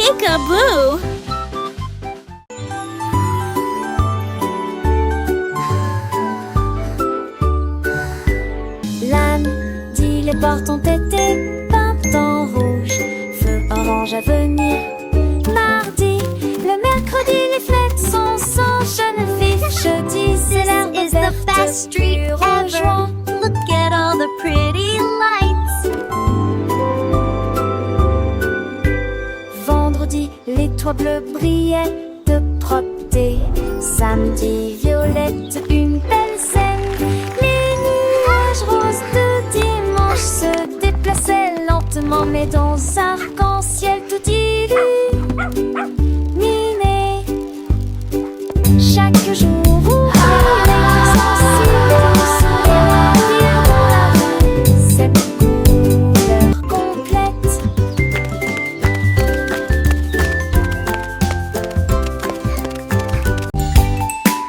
Peekaboo! Lundi, les portes ont été peintes en rouge. Feu orange à venir. Mardi, le mercredi, les fêtes sont sans Geneviève. Jeudi, c'est l'herbe This is the verte best street en ever. juin. Look at all the pretty lights. Vendredi, les toits bleus brillaient de propreté. Samedi, violette, une belle scène. Les nuages roses de dimanche se déplaçaient lentement, mais dans un arc-en-ciel tout illuminé. Chaque jour ouvrait son sourire dans la rue. Cette couleur complète.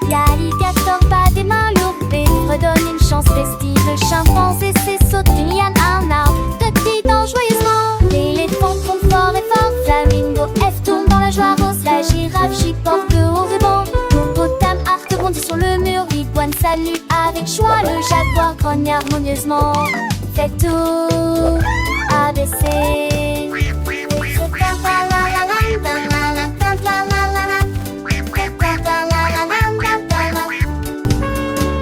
L'alligator bat des mains lourdes et redonne une chance festive. Le chimpanzé saute d'une liane à un arbre, trottinant joyeusement. L'éléphant trompe fort et fort, flamingo F tourne dans la joie rose. La girafe chiporte au ruban, l'hippopotame Arc bondit sur le mur. L'iguane salue avec joie, le jaguar grogne harmonieusement. Fait tout ABC.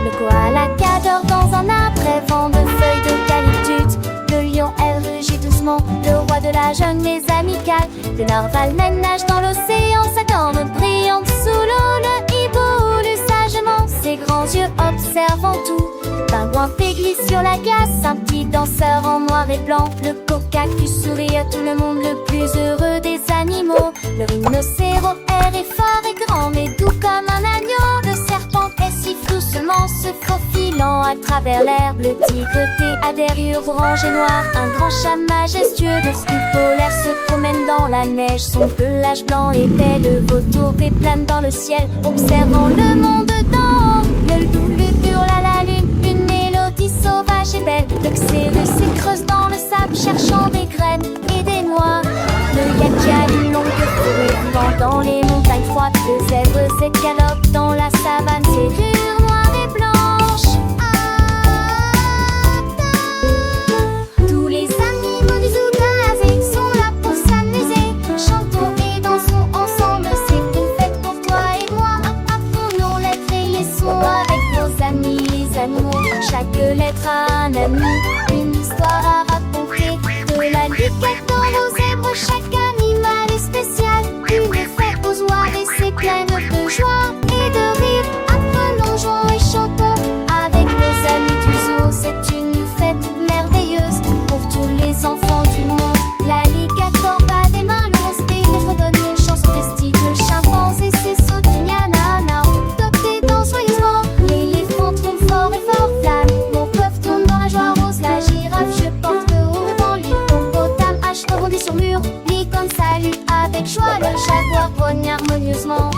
Le koala cadre dans un arbre rêvant de feuilles d'eucalyptus. Le lion, elle rugit doucement, le roi de la jungle est amical. Le narval nage dans l'océan, sa corne brillante sous l'eau. Le hibou lut sagement, ses grands yeux observant tout. Pingouin glisse sur la glace, un petit danseur en noir et blanc. Le cocacus sourit à tout le monde, le plus heureux des animaux. Le rhinocéros est fort et grand, mais doux comme un agneau. Le serpent est si doucement se faufilant à travers l'air. Le tigre a des rayures orange et noir. Un grand chat majestueux de style polaire se promène dans la neige. Son pelage blanc épais, le vautour plane dans le ciel, observant le monde d'en haut. Le loup hurle à la lune, une mélodie sauvage et belle. Le xérus s'écreuse dans le sable, cherchant des graines et des noix. Le yaki a une longue fourrure vivant dans les montagnes froides. Le zèbre s'escalope dans la savane, ses rures noires et blanches. Tous les animaux du zoo d'Asie sont là pour s'amuser. Chantons et dansons ensemble, c'est une fête pour toi et moi. Apprenons lettres et les sons avec nos amis les animaux. Chaque lettre a un ami, une histoire à raconter. De l'alligator au zèbre, chaque animal est spécial. Une fête aux oies et c'est pleine de joie et de rire. Apprenons, jouons et chantons avec nos amis du zoo. C'est une fête merveilleuse pour tous les enfants du monde. L'alligator bat des mains longues et nous redonne une chanson festive. Le chimpanzé saute d'une liane à un arbre, top et danse joyeusement. L'éléphant trompe fort et fort, flamingo peuvent tourne dans la joie rose. La girafe je porte le haut devant lui. L'hippopotame H rebondit sur mur. L'icône salue avec joie, le jaguar grogne harmonieusement.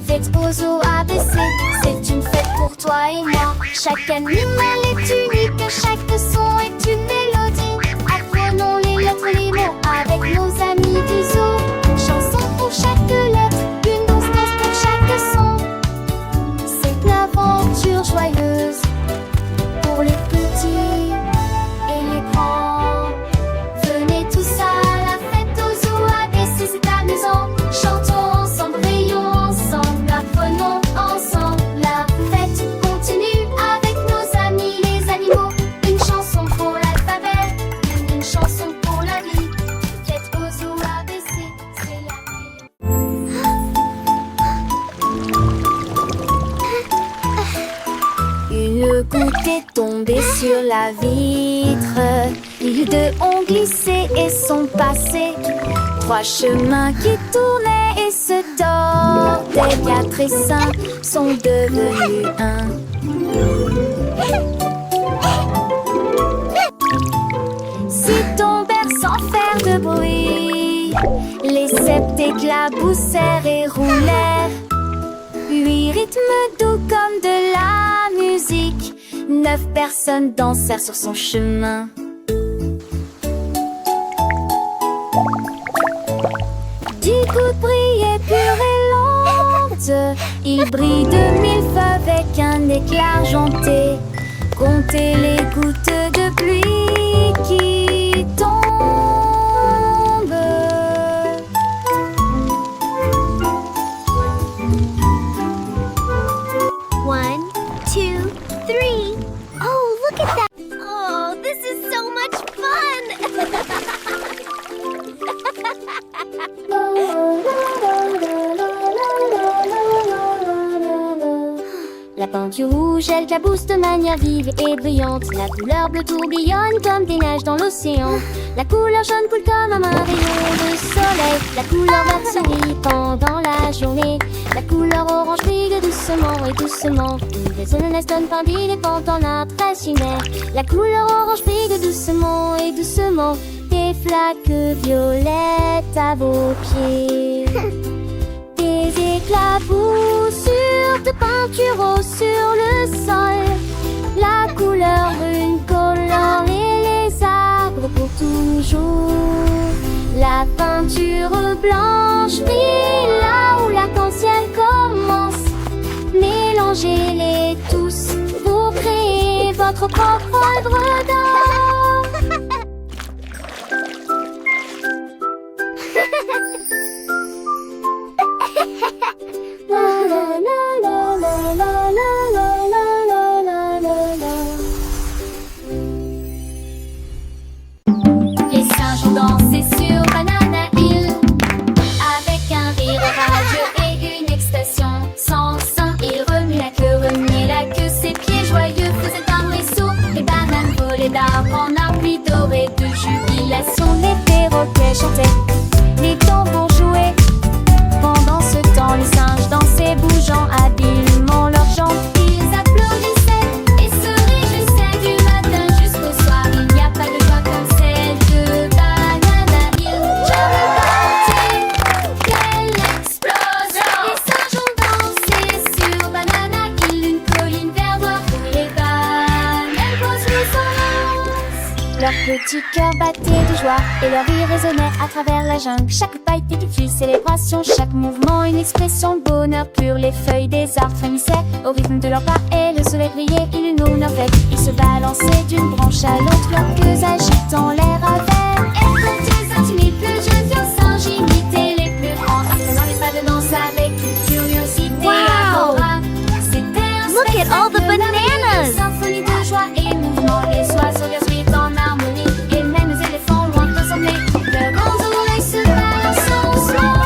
Fête au zoo ABC, c'est une fête pour toi et moi. Chaque animal est unique, chaque son est une mélodie. Apprenons les lettres, les mots avec nos amis du zoo. Chanson pour chaque lettre, une douce danse pour chaque son. C'est une aventure joyeuse pour les petits et les grands. Venez tous à la fête au zoo ABC, c'est amusant. Chantons ensemble, rions ensemble, apprenons ensemble. La fête continue avec nos amis les animaux. Une chanson pour l'alphabet, une chanson pour la vie. Fête au zoo ABC, c'est la vie. Une goutte est tombée sur la vitre. Les deux ont glissé et sont passés. Trois chemins qui tournaient et se tordaient. 4 et 5 sont devenus un. S'ils tombèrent sans faire de bruit, les sept éclaboussèrent et roulèrent. 8 rythmes doux comme de la musique. 9 personnes dansèrent sur son chemin. 10 gouttes brillaient pure et lente. Il brille de mille feux avec un éclat argenté. Comptez les gouttes de pluie qui tombent. 1, 2, 3. Oh, look at that. Oh, this is so much fun. La peinture rouge, elle clabousse de manière vive et brillante. La couleur bleue tourbillonne comme des neiges dans l'océan. La couleur jaune coule comme un rayon de soleil. La couleur verte sourit pendant la journée. La couleur orange brille doucement et doucement. Les zones donnent pain d'île pendant l'arbre racinaire. La couleur orange brille doucement et doucement. Des flaques violettes à vos pieds. Des éclaboussures de peinture rose sur le sol. La couleur brune colore les arbres pour toujours. La peinture blanche brille là où l'arc-en-ciel commence. Mélangez-les tous pour créer votre propre œuvre d'art. Les singes ont dansé sur Banana Hill avec un rire radieux et une expression sans fin. Ils remuaient la queue, ses pieds joyeux faisaient un ruisseau. Les bananes volaient d'arbre en arbre, pluie dorée de jubilation. Les perroquets chantaient, les tambours jouaient. Pendant ce temps, les singes dansaient, bougeant habilement leurs jambes. Ils applaudissaient et se réjouissaient du matin jusqu'au soir. Il n'y a pas de joie comme celle de Banana Hill. Jamais parti, quelle explosion! Les singes ont dansé sur Banana Hill, une colline vert noire où les bananes posent le silence. Leurs petits cœurs battaient de joie et leur rire résonnait à travers la jungle. Chaque pas était une célébration, chaque mouvement une expression de bonheur pur. Les feuilles des arbres frémissaient au rythme de leurs pas et le soleil brillait, ils nous n'avaient. Ils se balançaient d'une branche à l'autre, leurs queues agitant l'air à verre. Et quand ils intimidaient plus jeunes vieux singes, imitaient les plus grands, apprenant les pas de danse avec une curiosité adorable. C'était un Look at all the spectacle bananas. une symphonie de joie et mouvement. Les oiseaux verts suivent en harmonie et même les éléphants loin ressemblés. Leurs grandes oreilles se balancent doucement.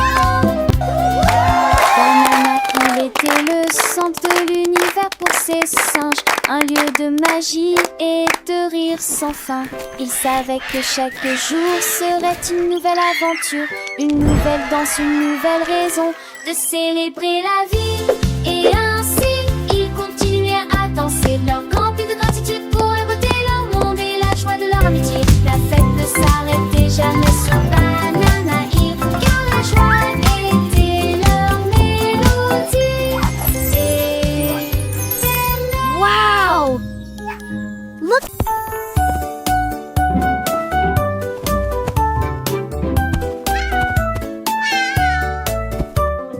Banana Hill était le centre de l'univers pour ces singes, un lieu de magie et de rire sans fin. Ils savaient que chaque jour serait une nouvelle aventure, une nouvelle danse, une nouvelle raison de célébrer la vie. Et ainsi, ils continuaient à danser leur grand cri de gratitude pour la beauté, leur monde et la joie de leur amitié. La fête ne s'arrêtait jamais sur Banana Hill, car la joie était leur mélodie. Et Wow! Look.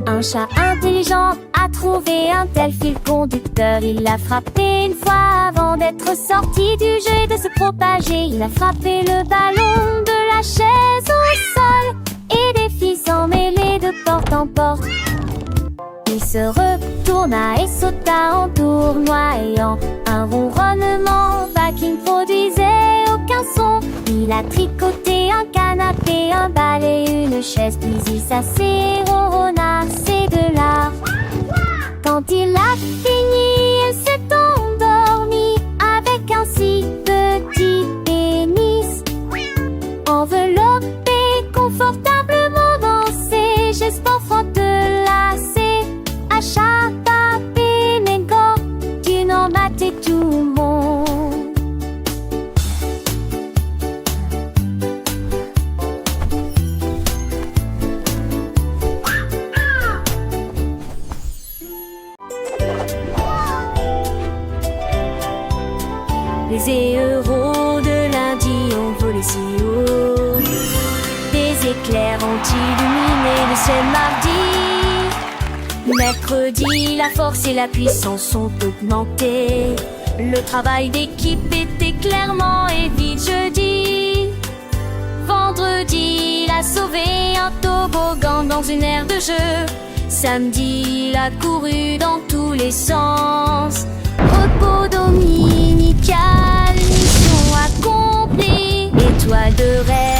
un chat intelligent a trouvé un tel fil conducteur. Il l'a frappé une fois avant d'être sorti du jeu et de se propager. Il a frappé le ballon de la chaise au sol et des filles s'en mêlaient de porte en porte. Il se retourna et sauta en tournoyant. Un ronronnement vague qui ne produisait aucun son. Il a tricoté un canapé, un balai, une chaise. Puis il s'assait, ronronna, c'est de l'art. Quand il a fini, elle s'est endormie avec un si petit pénis. Enveloppé confortablement dans ses gestes enfants de lacets. Achat Pénégo, tu n'en battais tout le monde. Les héros de lundi ont volé si haut. Des éclairs ont illuminé le ciel mardi. Mercredi, la force et la puissance sont augmentées. Le travail d'équipe était clairement évident jeudi. Vendredi, il a sauvé un toboggan dans une aire de jeu. Samedi, il a couru dans tous les sens. Repos dominical, mission accomplie. Étoile de rêve.